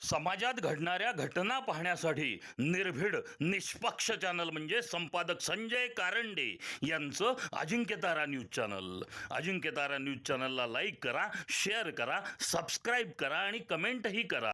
समाजात घडणाऱ्या घटना पाहण्यासाठी निर्भीड निष्पक्ष चॅनल म्हणजे संपादक संजय कारंडे यांचं Ajinkyatara news channel. Ajinkyatara news चॅनलला लाईक करा, शेअर करा, सबस्क्राईब करा आणि कमेंटही करा.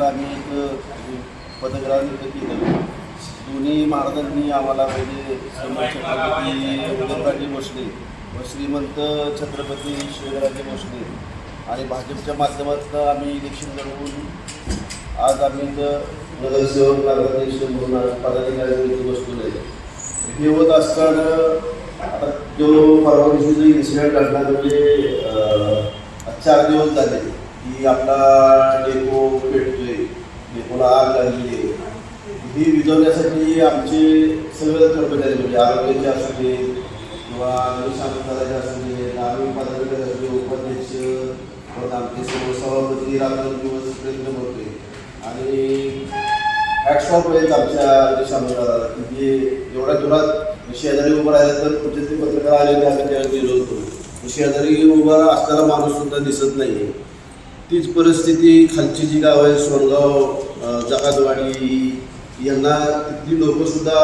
आम्ही एक पदग्रहण केलं. दोन्ही महाराजांनी आम्हाला म्हणजे छत्रपती उदयनराजे भोसले व श्रीमंत छत्रपती शिवराजे भोसले आणि भाजपच्या माध्यमातून आम्ही इलेक्शन लढवून आज आम्ही नगरसेवक नगराध्यक्ष म्हणून पदाधिकारी बसलो आहे. हे होत असताना आता जो परवा दिवशी जो इन्सिडेंट घडला म्हणजे 4 दिवस झाले की आपला डेपो पेटतोय, डेपोला आग लागली आहे. ही विझवण्यासाठी आमचे सगळे कर्मचारी म्हणजे आरोग्याचे असू दे किंवा अग्निशामकाचे असू दे, आरोग्य पदाधिकारी असू दे, उपाध्यक्ष आमचे सर्व सभापती रात्रंदिवस प्रयत्न करतोय आणि हॅटसॉप आहेत आमच्या अग्निशामकाला की एवढ्या जोरात शेजारी उभं राहिलं तर कुठे ते पत्रकार आलेले आम्ही त्यावेळी गेलो होतो. शेजारी उभा असताना माणूस सुद्धा दिसत नाही. तीच परिस्थिती खालची जी गाव आहे सोनगाव, जकातवाडी यांना तिथली लोकंसुद्धा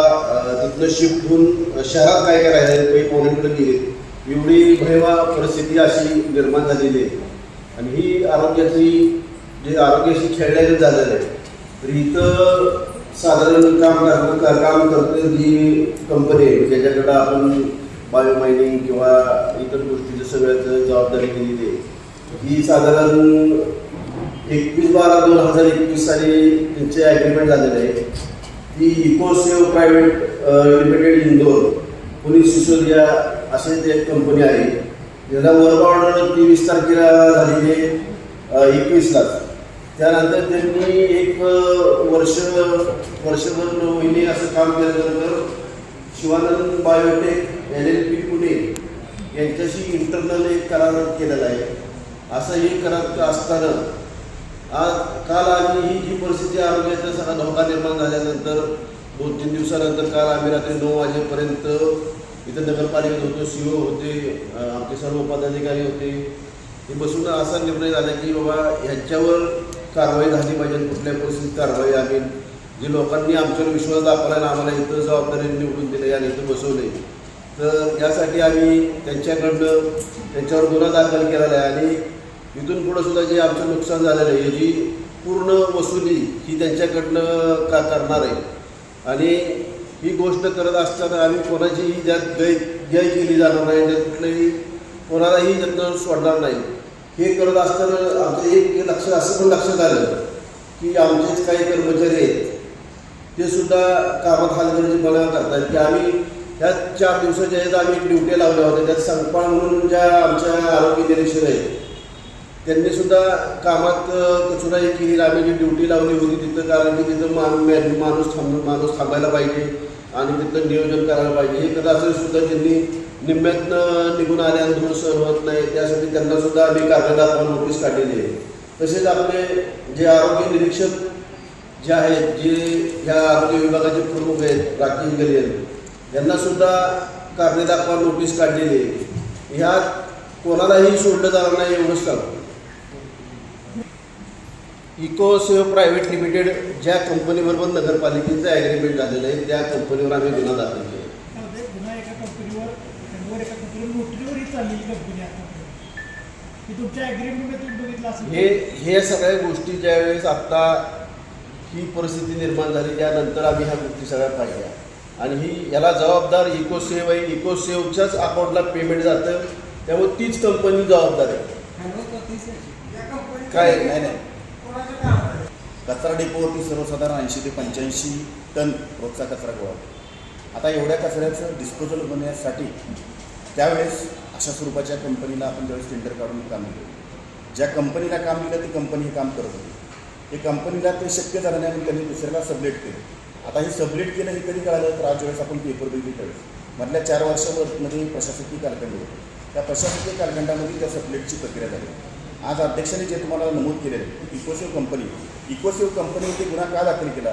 तिथनं शिफ्ट होऊन शहरात काय करायला काही पाहुण्याकडे गेले. एवढी भयावह परिस्थिती अशी निर्माण झालेली आहे आणि ही आरोग्याशी खेळण्याचं झालेलं आहे. तर इथं साधारण काम करते जी कंपनी आहे ज्याच्याकडं आपण बायो मायनिंग किंवा इतर गोष्टीचं सगळ्याचं जबाबदारी दिलेली आहे. ही साधारण 21/12/2021 साली त्यांचे ॲग्रीमेंट झालेलं आहे. ही इकोसेव प्रायव्हेट लिमिटेड इंदोर पुणे सिसोदिया असे एक कंपनी आहे. ज्याला वर्क 23 तारखेला झालेली आहे 21ला. त्यानंतर त्यांनी एक वर्षभर महिने असं काम केल्यानंतर शिवानंद बायोटेक LLP पुणे यांच्याशी इंटरनल एक करार केलेला आहे. असं हे करत असताना काल आम्ही ही जी परिस्थिती आरोग्याचा सगळा धोका निर्माण झाल्यानंतर 2-3 दिवसानंतर काल आम्ही रात्री 9 वाजेपर्यंत इथं नगरपालिकेत होतो. CO होते, आमचे सर्व पदाधिकारी होते. हे बसून असा निर्णय झाला की बाबा ह्यांच्यावर कारवाई झाली पाहिजे. कुठल्या परिस्थितीत कारवाई आम्ही जे लोकांनी आमच्यावर विश्वास दाखवला आणि आम्हाला इथं जबाबदारी निवडून दिली आणि इथं बसवले तर यासाठी आम्ही त्यांच्यावर गुन्हा दाखल केलेला आहे आणि इथून पुढं सुद्धा जे आमचं नुकसान झालेलं आहे याची पूर्ण वसुली ही त्यांच्याकडनं करणार आहे. आणि ही गोष्ट करत असताना आम्ही कोणाचीही ज्यात गय केली जाणार नाही, त्यात कुठल्याही कोणालाही त्यातनं सोडणार नाही. हे करत असताना आमचं एक असं पण लक्षात आलं की आमचेच काही कर्मचारी आहेत ते सुद्धा कामात हलगर्जीपणा करतात की आम्ही ह्या 4 दिवसाच्या आहेत आम्ही ड्युटी लावल्या होत्या. त्यात संपाळ म्हणून ज्या आमच्या आरोग्य निरीक्षक आहेत त्यांनी सुद्धा कामात कचुराई केली. आम्ही जी ड्युटी लावली होती तिथं कारण की तिथं माणूस थांबायला पाहिजे आणि तिथं नियोजन करायला पाहिजे. हे कदाचित सुद्धा त्यांनी निम्म्यातनं निघून आल्यानं धूळ सहन होत नाही, त्यासाठी त्यांना सुद्धा आम्ही कागदावर नोटीस काढलेली आहे. तसेच आपले जे आरोग्य निरीक्षक जे आहेत, जे ह्या आरोग्य विभागाचे प्रमुख आहेत राकेश गलेल, यांना सुद्धा कारणे दाखवा नोटीस काढलेली आहे. ह्यात कोणालाही सोडलं जाणार नाही एवढंच सांगतो. इकोसेव्ह प्रायव्हेट लिमिटेड ज्या कंपनीबरोबर नगरपालिकेचं ॲग्रीमेंट झालेलं आहे त्या कंपनीवर आम्ही गुन्हा दाखल केला. पुन्हा एका कंपनीवर नोटरीवरही चाललेली कंपनी आता की तुमच्या ॲग्रीमेंटमध्ये तुम्ही बघितलं असेल. हे सगळ्या गोष्टी ज्यावेळेस आत्ता ही परिस्थिती निर्माण झाली त्यानंतर आम्ही ह्या गोष्टी सगळ्या पाहिल्या आणि याला जबाबदार इकोसेव्ह आहे. इकोसेव्हच्याच अकाउंटला पेमेंट जातं, त्यामुळे तीच कंपनी जबाबदार आहे. काय नाही कचरा डेपोवरती सर्वसाधारण 80 ते 85 टन रोजचा कचरा गोळा होतो. आता एवढ्या कचऱ्याचं डिस्पोजल होण्यासाठी त्यावेळेस अशा स्वरूपाच्या कंपनीला आपण त्यावेळेस टेंडर काढून काम दिलं. ज्या कंपनीला काम दिलं ती कंपनी हे काम करत होती. ते कंपनीला ते शक्य झालं नाही म्हणून त्यांनी दुसऱ्याला सबलेट केलं. आता हे सबलेट केलं हे कधी कळालं तर आज वेळेस आपण पेपर बघितली त्यावेळेस मधल्या 4 वर्षामध्ये प्रशासकीय कालखंड होतो. त्या प्रशासकीय कालखंडामध्ये त्या सबलेटची प्रक्रिया झाली. आज अध्यक्षांनी जे तुम्हाला नमूद केलेलं आहे इकोसेव्ह कंपनीमध्ये गुन्हा का दाखल केला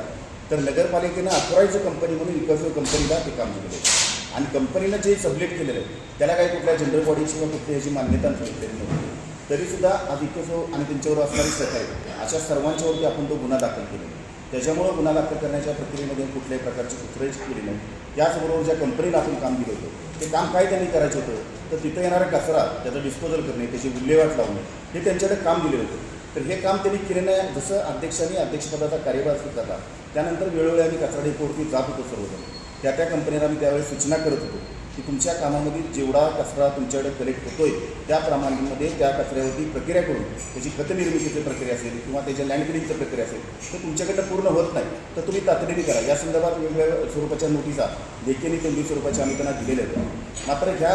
तर नगरपालिकेनं अथॉराइज्ड कंपनी म्हणून इकोसेव्ह कंपनीला ते काम दिलेलं आहे आणि कंपनीनं जे सबलेट केलेलं आहे त्याला काही कुठल्या जनरल बॉडीची किंवा कुठल्या ह्याची मान्यता नसलेली नव्हती. तरीसुद्धा आज इकोसेव्ह आणि त्यांच्यावर असणारी सहकार्य अशा सर्वांच्यावरती आपण तो गुन्हा दाखल केला. त्याच्यामुळं गुन्हा दाखल करण्याच्या प्रक्रियेमध्ये कुठल्याही प्रकारची कुचराईच केली नाही. त्याचबरोबर ज्या कंपनीला आपण काम दिलं होतं ते काम काय त्यांनी करायचं होतं तर तिथं येणारा कचरा त्याचं डिस्पोजल करणे, त्याची विल्हेवाट लावणे हे त्यांच्याकडे काम दिले होते. तर हे काम त्यांनी केले नाही. जसं अध्यक्षांनी अध्यक्षपदाचा कार्यभार स्वीकारला त्यानंतर वेळोवेळी आम्ही कचरा डेपोवरती जात होतो सर्वजण. त्या कंपनीला आम्ही त्यावेळेस सूचना करत होतो की तुमच्या कामामध्ये जेवढा कचरा तुमच्याकडे कलेक्ट होतोय त्या प्रमाणामध्ये त्या कचऱ्यावरती प्रक्रिया करून त्याची खत निर्मितीची प्रक्रिया असेल किंवा त्याच्या लँड बिलिंगची प्रक्रिया असेल तर तुमच्याकडनं पूर्ण होत नाही तर तुम्ही तातडीने करा. या संदर्भात वेगवेगळ्या स्वरूपाच्या नोटिसा लेखी तेवढी स्वरूपाच्या आम्ही त्यांना दिलेल्या होत्या. मात्र ह्या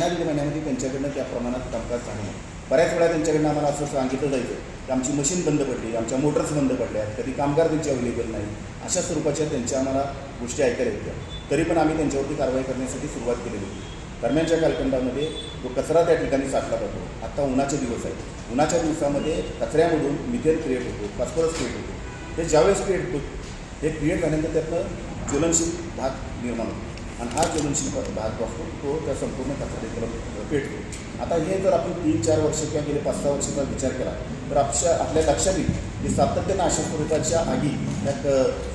दीड महिन्यामध्ये त्यांच्याकडनं त्या प्रमाणात कामकाज झालं नाही. बऱ्याच वेळा त्यांच्याकडनं आम्हाला असं सांगितलं जायचं की आमची मशीन बंद पडली, आमच्या मोटर्स बंद पडल्या, कधी कामगार त्यांचे अवेलेबल नाही, अशा स्वरूपाच्या त्यांच्या आम्हाला गोष्टी ऐकायला होत्या. तरी पण आम्ही त्यांच्यावरती कारवाई करण्यासाठी सुरुवात केलेली होती. दरम्यानच्या कालखंडामध्ये तो कचरा त्या ठिकाणी साठला जातो. आत्ता उन्हाचे दिवस आहेत. उन्हाच्या दिवसामध्ये कचऱ्यामधून मिथेन क्रिएट होतो, फॉस्फरस क्रिएट होतो. ते ज्यावेळेस क्रिएट होतो हे क्रिएट झाल्यानंतर त्यातनं ज्वलनशील भाग निर्माण होतो आणि हा ज्वलनशील भागपासून तो त्या संपूर्ण कचरा पेटतो. आता हे जर आपण 3-4 वर्ष किंवा गेले 5-6 वर्षाचा विचार केला तर आपल्या लक्षात येईल की सातत्यानं अशा स्वरूपाच्या आगी त्यात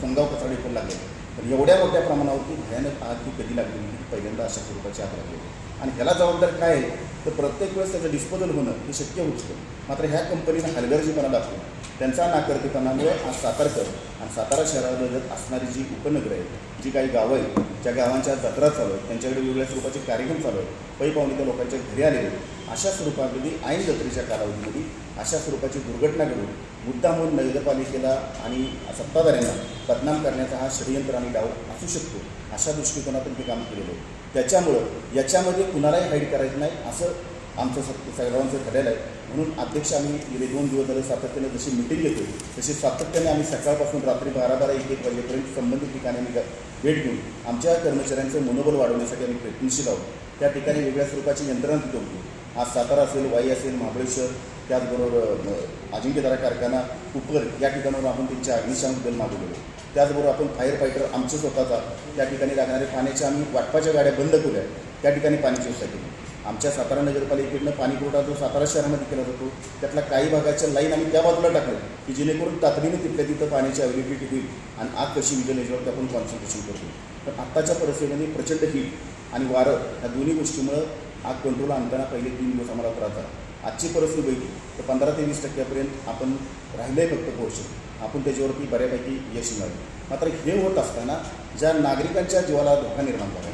समगाव कचरा डेपोला लागले. तर एवढ्या मोठ्या प्रमाणावरती भयानक आग ही कधी लागली की पहिल्यांदा अशा स्वरूपाची आग लागली. आणि ह्याला जबाबदार काय आहे तर प्रत्येक वेळेस त्याचं डिस्पोजल होणं हे शक्य होत असतं. मात्र ह्या कंपनीनं हलगर्जीपणा दाखवून त्यांचा नाकर्तेपणामुळे आज सातारकर आणि सातारा शहरालगत असणारी जी उपनगरं आहेत, जी काही गावं आहेत, ज्या गावांच्या जत्रा चालू आहेत, त्यांच्याकडे वेगवेगळ्या स्वरूपाचे कार्यक्रम चालू आहेत, पै पाहुणे त्या लोकांच्या घरी आलेले अशा स्वरूपामध्ये ऐन जत्रेच्या कालावधीमध्ये अशा स्वरूपाची दुर्घटना घडून मुद्दामून नगरपालिकेला आणि सत्ताधाऱ्यांना बदनाम करण्याचा हा षडयंत्र आणि डाव असू शकतो अशा दृष्टिकोनातून ते काम केलेलं आहे. त्याच्यामुळं याच्यामध्ये कुणालाही हाईड करायचं नाही असं आमचं सर्वांचं ठरलेलं आहे. म्हणून अध्यक्ष आम्ही गेले 2 दिवस झाले सातत्याने जशी मिटिंग घेतो तशी सातत्याने आम्ही सकाळपासून रात्री 12-1 वाजेपर्यंत संबंधित ठिकाणी आम्ही भेट घेऊन आमच्या कर्मचाऱ्यांचं मनोबल वाढवण्यासाठी आम्ही प्रयत्नशील आहोत. त्या ठिकाणी वेगळ्या स्वरूपाची यंत्रणा तिथं होती. आज सातारा असेल, वाई असेल, महाबळेश्वर, त्याचबरोबर अजिंक्यतारा कारखाना, कुपर या ठिकाणावर आपण त्यांच्या अग्निशामक दल मागवलेलो. त्याचबरोबर आपण फायर फायटर आमचं स्वतःचा त्या ठिकाणी लागणारे पाण्याच्या आम्ही वाटपाच्या गाड्या बंद केल्या, त्या ठिकाणी पाण्याची व्यवस्था केली. आमच्या सातारा नगरपालिकेकडनं पाणी पुरवठा जो सातारा शहरामध्ये केला जातो त्यातला काही भागाच्या लाईन आम्ही त्या बाजूला टाकलं की जेणेकरून तातडीने तिथल्या तिथं पाण्याची अवेलेबिलिटी होईल आणि आग कशी विजन याच्यावरती आपण कॉन्सन्ट्रेशन करतो. पण आत्ताच्या परिस्थितीमध्ये प्रचंड हीट आणि वारं ह्या दोन्ही गोष्टीमुळं आग कंट्रोल आणताना पहिले 3 दिवस आम्हाला त्रास झाला. आजची परिस्थिती बघितली तर 15 ते 20% आपण राहिलं आहे फक्त पोर्शन, आपण त्याच्यावरती बऱ्यापैकी यश मिळालं. मात्र हे होत असताना ज्या नागरिकांच्या जीवाला धोका निर्माण झाला,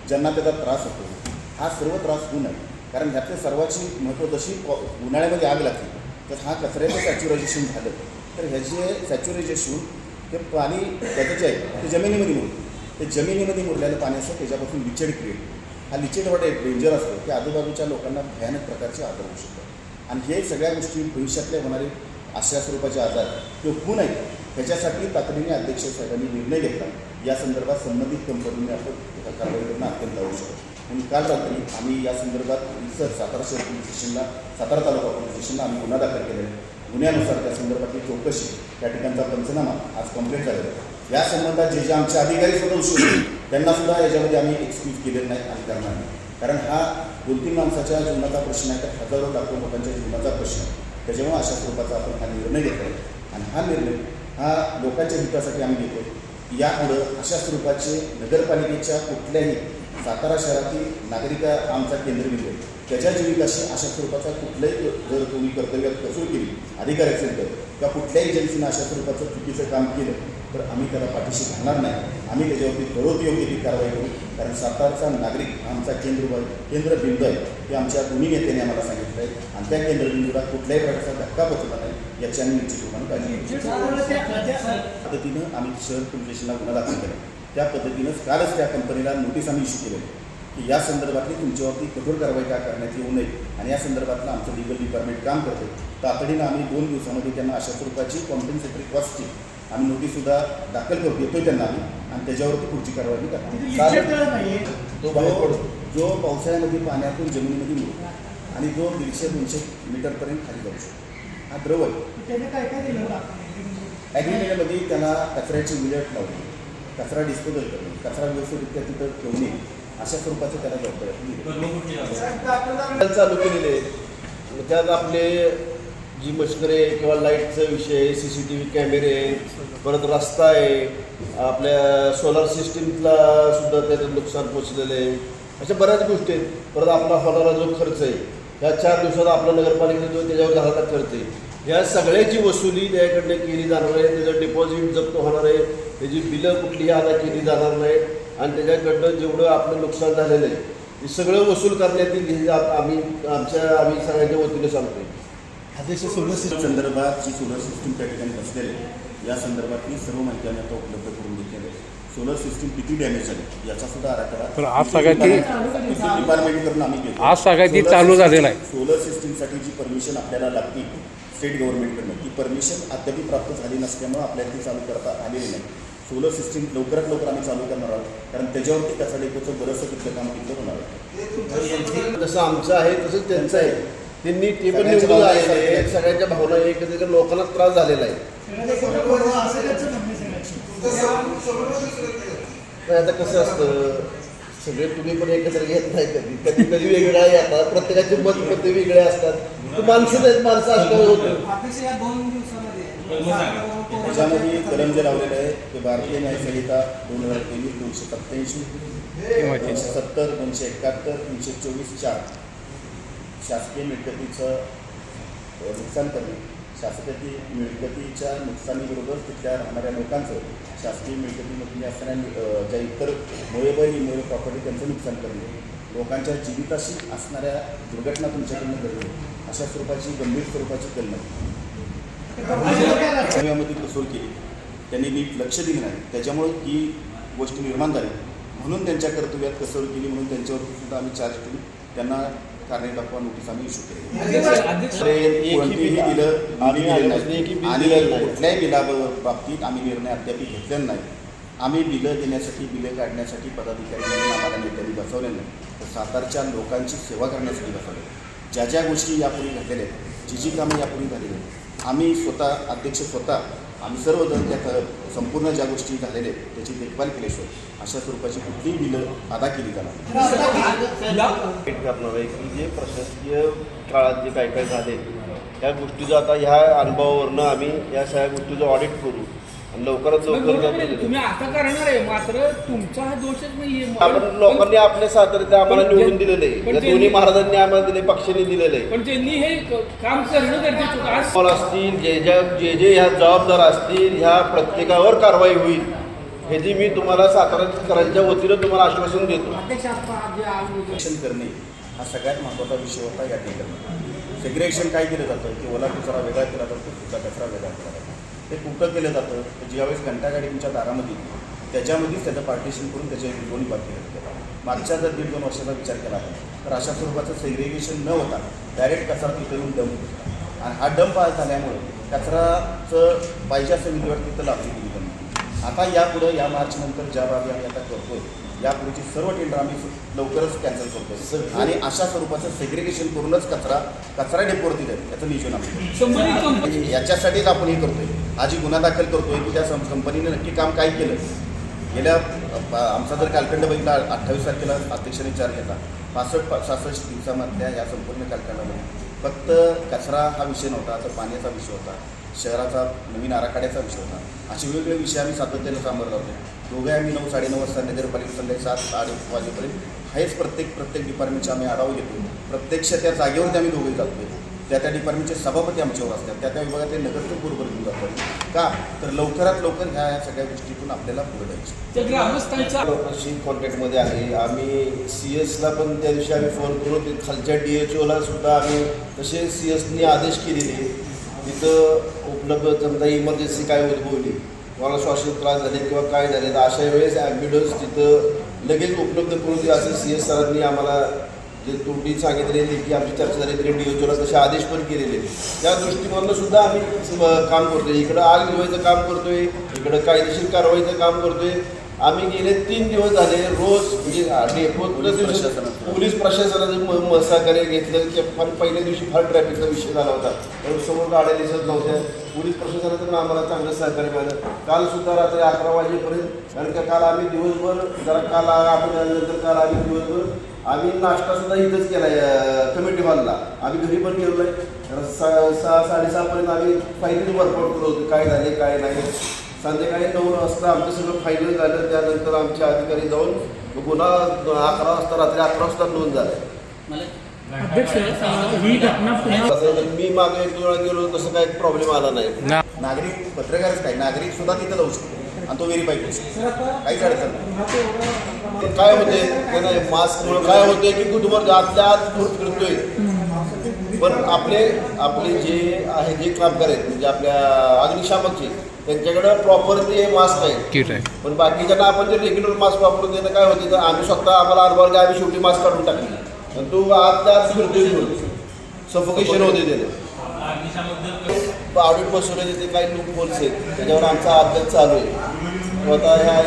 ज्यांना त्याचा त्रास होतो, हा सर्व त्रास होऊ नये. कारण ह्यातली सर्वाची महत्त्व जशी उन्हाळ्यामध्ये आग लागते तर हा कचऱ्याचं सॅच्युरायझेशन झालं तर ह्याचे सॅच्युरायझेशन ते पाणी त्याचं जे आहे ते जमिनीमध्ये मुरतं. ते जमिनीमध्ये मुरलेलं पाणी असं त्याच्यापासून लिचेड क्रिएट. हा लिचेड वाट एक डेंजर असतो की आजूबाजूच्या लोकांना भयानक प्रकारचे आजार होऊ शकतात. आणि हे सगळ्या गोष्टी भविष्यातले होणारे अशा स्वरूपाचे आजार ते होऊ नये त्याच्यासाठी तातडीने अध्यक्ष साहेबांनी निर्णय घेतला. या संदर्भात संबंधित कंपनीने आपण कारवाई करणं अत्यंत आवश्यक आहे. म्हणून काल रात्री आम्ही या संदर्भात सर सातारा शहर पोलीस स्टेशनला, सातारा तालुका पोलीस स्टेशनला आम्ही गुन्हा दाखल केलेला आहे. गुन्ह्यानुसार त्या संदर्भातली चौकशी, त्या ठिकाणचा पंचनामा आज कंप्लीट झालेला आहे. या संबंधात जे आमचे अधिकारी सुद्धा उशीर होते त्यांना सुद्धा याच्यामध्ये आम्ही एक्सक्यूज केलेलं नाही आणि करणार नाही. कारण हा 2-3 माणसाच्या जीवनाचा प्रश्न आहे, तर हजारो लाखो लोकांच्या जीवनाचा प्रश्न आहे. त्याच्यामुळे अशा स्वरूपाचा आपण हा निर्णय घेतो आहे आणि हा निर्णय हा लोकांच्या हितासाठी आम्ही घेतो. यापुढं अशा स्वरूपाचे नगरपालिकेच्या कुठल्याही सातारा शहरातील नागरिक आमचा केंद्रबिंदू आहे, त्याच्या जीविकाशी अशा स्वरूपाचा कुठलंही जर तुम्ही कर्तव्यात कसूर केली अधिकारी असेल तर किंवा कुठल्याही एजन्सीनं अशा स्वरूपाचं चुकीचं काम केलं तर आम्ही त्याला पाठीशी घालणार नाही. आम्ही त्याच्यावरती ठरवतो योग्य ती कारवाई करू. कारण सातारचा नागरिक हा आमचा केंद्रबिंदू आहे, हे आमच्या दोन्ही नेत्यांनी आम्हाला सांगितलं आहे आणि त्या केंद्रबिंदूला कुठल्याही प्रकारचा धक्का बसला नाही याची आम्ही निश्चितपणे काळजी घेतो. पद्धतीनं आम्ही शहर पोलीस स्टेशनला गुन्हा दाखल केला. त्या पद्धतीनंच कालच त्या कंपनीला नोटीस आम्ही इश्यू केलेली की या संदर्भातली तुमच्यावरती कठोर कारवाई का करण्यात येऊ नये आणि या संदर्भातलं आमचं लिगल डिपार्टमेंट काम करते. तातडीनं आम्ही 2 दिवसामध्ये त्यांना अशा स्वरूपाची कॉम्पेन्सेटरी कॉस्टची आम्ही नोटीससुद्धा दाखल करतो येतोय त्यांना आम्ही आणि त्याच्यावरती पुढची कारवाई करतो. तो भाऊ जो पावसाळ्यामध्ये पाण्यातून जमिनीमध्ये मिळतो आणि जो 150-200 मीटरपर्यंत खाली जाऊ शकतो, हा द्रव आहे. ॲग्रीमेंटमध्ये त्याला कचऱ्याची विल्हेवाट लावली, कचरा डिस्पोजल करणे, कचरा व्यवस्थितरित्या तिथं ठेवणे, अशा स्वरूपाचं त्याला जबाबदारी चालू केलेले आहेत. त्यात आपले जी मशिनरी आहे किंवा लाईटचा विषय, CCTV कॅमेरे, परत रस्ता आहे, आपल्या सोलार सिस्टीमला सुद्धा त्याचं नुकसान पोचलेलं आहे. अशा बऱ्याच गोष्टी आहेत. परत आपला होणारा जो खर्च आहे, ह्या 4 दिवसात आपला नगरपालिकेचा जो त्याच्यावर झालेला खर्च आहे, ह्या सगळ्याची वसुली त्याकडनं केली जाणार आहे. त्याचं डिपॉझिट जप्त होणार आहे, त्याची बिलं कुठलीही अदा केली जाणार नाहीत आणि त्याच्याकडनं जेवढं आपलं नुकसान झालेलं आहे हे सगळं वसूल करण्यात येईल. हे आम्ही सगळ्यांच्या वतीने सांगतो. अध्यक्ष सोलर सिस्टम संदर्भात जी सोलर सिस्टीम त्या ठिकाणी बसलेले या संदर्भातली सर्व माहिती आम्ही आता उपलब्ध करून घेतलेली आहे. सोलर सिस्टीम किती डॅमेज झाली याचा सुद्धा आराखडा आज सगळ्याची डिपार्टमेंटकडून आम्ही घेतो. आज सगळ्याची चालू झालेला आहे. सोलर सिस्टीमसाठी जी परमिशन आपल्याला लागते स्टेट गव्हर्नमेंटकडनं, ती परमिशन अद्याप प्राप्त झाली नसल्यामुळे आपल्याला ती चालू करता आलेली नाही. सोलर सिस्टीम लवकरात लवकर आम्ही चालू करणार आहोत, कारण त्याच्यावरती कचरा डेपोचं बरंचसं तिथलं काम तिथलं होणार आहे. जसं आमचं आहे तसंच त्यांचं आहे. त्यांनी ते पण निवडून आलेले आहेत. सगळ्यांच्या भावना एकत्र लोकांना त्रास झालेला आहे. आता कसं असतं, सगळे तुम्ही पण एकत्र घेत नाही, कधी कधी वेगळा येतात, प्रत्येकाचे मत वेगळे असतात. तर माणसं आहेत, माणसं असल्यामुळे होतं. त्याच्यामध्ये कलम जे लावलेलं आहे ते भारतीय न्यायसंहिता 2023, 287, 270, 271, 324(4) शासकीय मिळकतीचं नुकसान करणे, शासकीय मिळकतीच्या नुकसानीबरोबर तिथल्या राहणाऱ्या लोकांचं शासकीय मिळकतीमध्ये असणाऱ्या ज्या इतर मोयेबल इमोयल प्रॉपर्टी त्यांचं नुकसान करणे, लोकांच्या जीविताशी असणाऱ्या दुर्घटना तुमच्याकडनं घडणे, अशा स्वरूपाची गंभीर स्वरूपाची कलम मध्ये कसूर केली. त्यांनी नीट लक्ष दिलं नाही, त्याच्यामुळे ही गोष्ट निर्माण झाली. म्हणून त्यांच्या कर्तव्यात कसर केली म्हणून त्यांच्यावरती सुद्धा आम्ही चार्ज करून त्यांना कारणे दाखवा नोटीस आम्ही इश्यू केली. कोणतीही बिलं आम्ही दिलेलं नाही आणि कुठल्याही बिलाबाबतीत आम्ही निर्णय अद्याप घेतलेला नाही. आम्ही बिलं देण्यासाठी, बिलं काढण्यासाठी पदाधिकारी म्हणून आम्हाला नेत्यांनी बसवले नाही, तर सातारच्या लोकांची सेवा करण्यासाठी बसवले. ज्या ज्या गोष्टी यापूर्वी घडलेल्या आहेत, जी कामं यापूर्वी झालेली आहेत, आम्ही स्वतः अध्यक्ष आम्ही सर्वजण त्या संपूर्ण ज्या गोष्टी झालेल्या आहेत त्याची देखभाल केल्याशिवाय अशा स्वरूपाची कुठलीही बिलं अदा केली जाणार करणार आहे की जे प्रशासकीय काळात जे काय झाले त्या गोष्टीचं आता ह्या अनुभवावरनं आम्ही या सगळ्या गोष्टीचं ऑडिट करू आणि लवकरात लवकर तुम्ही आता करणार आहे, मात्र तुमचा हा दोषच नाहीये. आपण लोकांनी आपल्या साताऱ्यात आम्हाला निवडून दिलेले आहे, या दोन्ही महाराजांनी आम्हाला दिले, पक्षांनी दिलेले आहे. पण त्यांनी हे काम करणं गरजेचं होतं. आज असतील जे ह्या जबाबदार असतील ह्या प्रत्येकावर कारवाई होईल ह्याची मी तुम्हाला साताऱ्याच्या वतीनं तुम्हाला आश्वासन देतो. सेग्रेगेशन करणे हा सगळ्यात महत्त्वाचा विषय होता या ठिकाणी. सेग्रेगेशन काय केलं जातं की ओला कचरा वेगळा केला जातो, सुका कचरा वेगळा केला जातो. ते कुठं केलं जातं तर ज्यावेळेस घंटागाडी तुमच्या दारामध्ये त्याच्यामध्येच त्याचं पार्टिशन करून त्याच्या दोन्ही भाग केलं जातं. मागच्या जर 1.5-2 वर्षाचा विचार केला तर अशा स्वरूपाचं सेग्रेगेशन न होता डायरेक्ट कचरा तिथं येऊन डंप होतो आणि हा डंप झाल्यामुळे कचराचं पाहिजे असं विल्हेवाट तिथं लावली गेली. आता यापुढं या मार्चनंतर ज्या बाबी आम्ही आता करतोय यापूर्वीची सर्व टेंडर आम्ही लवकरच कॅन्सल करतो आणि अशा स्वरूपाचं सेग्रिगेशन करूनच कचरा डेपोवरती जाईल याचं नियोजन आम्ही करतो. संबंधित कंपनी याच्यासाठीच आपण हे करतोय. आज ही गुन्हा दाखल करतोय की त्या कंपनीने नक्की काम काय केलं. गेल्या आमचा जर कालखंड बघितला 28 तारखेला अध्यक्षांनी विचार घेतला 65 दिवसामधल्या या संपूर्ण कालखंडामध्ये फक्त कचरा हा विषय नव्हता, तर पाण्याचा विषय होता, शहराचा नवीन आराखड्याचा विषय होता. असे वेगवेगळे विषय आम्ही सातत्याने सामोरं लावतो. दोघे आम्ही 9-9:30 वाजता नगरपालिका संध्याकाळी 7-8 वाजेपर्यंत हेच प्रत्येक डिपार्टमेंटचे आम्ही आढावा घेतो. प्रत्यक्ष त्या जागेवरती आम्ही दोघे जातोय. त्या डिपार्टमेंटचे सभापती आमच्यावर असतात, त्या विभागातले नगरसेवक बरोबर घेऊन जातो. का तर लवकरात लवकर ह्या सगळ्या गोष्टीतून आपल्याला पुढे जायचं. त्या ग्रामस्थांचा लोकांशी कॉन्टॅक्टमध्ये आहे. आम्ही CS ला पण त्या दिवशी आम्ही फोन करून ते खालच्या DHOला सुद्धा आम्ही तसे CSनी आदेश केलेले. तिथं उपलब्ध समजा इमर्जन्सी काय उद्भवली, कोणाला श्वासोच्छ्वास त्रास झाले किंवा काय झाले, तर अशा वेळेस ॲम्ब्युलन्स तिथं लगेच उपलब्ध करून दे असं CS सरांनी आम्हाला जे त्रुटी सांगितलेली की आमची चर्चा झाली तरी DHOला तसे आदेश पण केलेले. त्या दृष्टिकोनानं सुद्धा आम्ही काम करतोय. इकडं आग लिवायचं काम करतोय, इकडं कायदेशीर कारवाईचं काम करतोय. आम्ही गेले 3 दिवस झाले रोज म्हणजे डेपोत पोलीस प्रशासनाचं सहकार्य घेतलं. ते पण पहिल्या दिवशी फार ट्रॅफिकचा विषय झाला होता, त्यामुळे समोर गाड्या दिसत नव्हत्या. पोलीस प्रशासनाचं पण आम्हाला चांगलं सहकार्य मिळालं. कालसुद्धा रात्री 11 वाजेपर्यंत, कारण का काल आम्ही दिवसभर जरा काल आम्ही दिवसभर आम्ही नाश्तासुद्धा इथंच केला आहे कमिटी हॉलला. आम्ही घरी पण गेलो आहे. 6-6:30पर्यंत आम्ही फायनली वर्कआउट करत होतो, काय झाले काय नाही. संध्याकाळी 9 वाजता आमचं सगळं फायनल झालं. त्यानंतर आमचे अधिकारी जाऊन गुन्हा 11 वाजता रात्री 11 वाजता नोंद झाला. अध्यक्ष ही घटना पुन्हा मी मागे 1 वेळा गेलो, तसं काही प्रॉब्लेम आला नाही. नागरिक पत्रकारच काय नागरिक सुद्धा तिथं जाऊ शकतो आणि तो व्हेरीफाय करू शकतो. काहीच अडचण नाही. पण काय होते ते नाही, मास्कमुळे काय होते की कुठवर आतल्या आत फिरतोय. पण आपले जे आहे जे कामगार आहेत म्हणजे आपल्या अग्निशामकचे, त्यांच्याकडं प्रॉपर ते मास्क आहे. पण बाकीच्यांना आपण जे रेग्युलर मास्क वापरून देणं काय होते, तर आम्ही स्वतः आम्हाला अनुभव आम्ही शेवटी मास्क काढून टाकली आणि तो आतल्या आत फिरतोय, सफोकेशन होते त्याने. ऑडिट बसवले ते काही लूप होल्स आहेत, त्याच्यावर आमचा अभ्यास चालू आहे. तो आता ह्या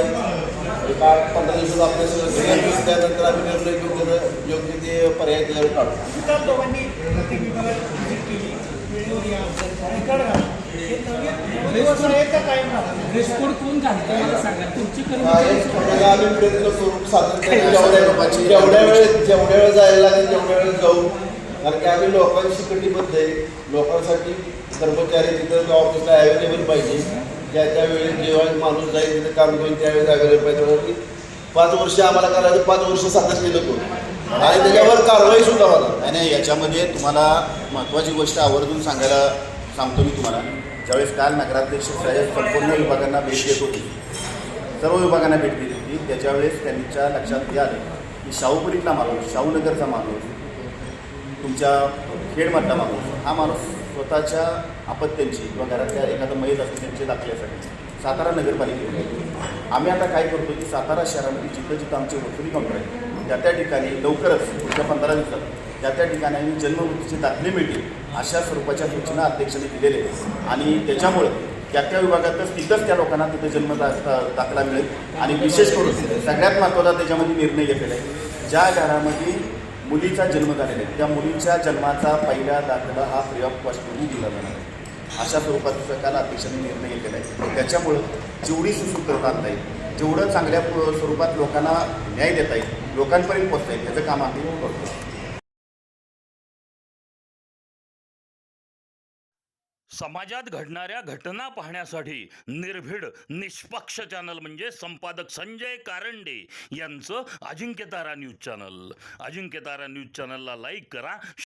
8-15 दिवसात आपल्या सगळं त्यानंतर आम्ही निर्णय घेऊन त्याचं योग्य ते पर्याय त्याच्यावर काढू. इतर दोघांनी प्रत्येक विभागात व्हिजिट केली, वेळेवर या रेकॉर्ड घाला. हे नवीन दिवस आहे का कायम राहणार? ड्रेस कोड कोण घालतं मला सांगा. तुमची ठरवण्याचा आम्ही प्रयत्न करू सातत्याने. जेवढ्या वेळ जायला लागेल तेवढ्या वेळ जाऊ. कारण की आम्ही लोकांशी कटिबद्ध आहे. लोकांसाठी कर्मचारी तिथं ऑफिसला अवेलेबल पाहिजे. त्या वेळेस जेव्हा माणूस जाईल तिथं काम करून त्यावेळेस अवेलेबल पाहिजे. कारण 5 वर्ष आम्हाला करायचं, 5 वर्ष सातत्याने करू आणि त्याच्यावर कारवाई सुद्धा होणार. नाही याच्यामध्ये तुम्हाला महत्त्वाची गोष्ट आवर्जून सांगतो मी तुम्हाला. ज्यावेळेस काल नगराध्यक्ष साहेब संपूर्ण विभागांना भेट देत होती, सर्व विभागांना भेट दिली होती, त्याच्यावेळेस त्यांच्या लक्षात हे आलं की शाहूपुरीतला माणूस, शाहूनगरचा माणूस, तुमच्या खेडमधला माणूस, हा माणूस स्वतःच्या अपत्यांची किंवा घरातल्या एखादं मैत असते त्यांचे दाखल्यासाठी सातारा नगरपालिकेत आम्ही आता काय करतो की सातारा शहरामध्ये जिथं आमचे वसुली काउंटर आहे त्या ठिकाणी लवकरच पुढच्या 15 दिवसात त्या ठिकाणी आम्ही जन्ममृत्यूचे दाखले मिळतील अशा स्वरूपाच्या सूचना अध्यक्षांनी दिलेल्या आहेत. आणि त्याच्यामुळं त्या विभागातच तिथंच त्या लोकांना तिथं जन्म दाखला मिळेल. आणि विशेष करून सगळ्यात महत्त्वाचा त्याच्यामध्ये निर्णय घेतलेला आहे, ज्या घरामध्ये मुलीचा जन्म झालेला आहे त्या मुलीच्या जन्माचा पहिला दाखला हा फ्री ऑफ कॉस्टमध्ये दिला जाणार आहे. अशा स्वरूपाचा काल अध्यक्षांनी निर्णय घेतलेला आहे. त्याच्यामुळं जेवढी सुसूत्रता आणता येईल, जेवढं चांगल्या स्वरूपात लोकांना न्याय देता येईल, लोकांपर्यंत पोहोचता येईल, याचं काम आम्ही करतो. समाजात घडणाऱ्या घटना पाहण्यासाठी निर्भीड निष्पक्ष चॅनल म्हणजे संपादक संजय कारंडे यांचं Ajinkyatara news channel. Ajinkyatara news चॅनलला लाईक करा,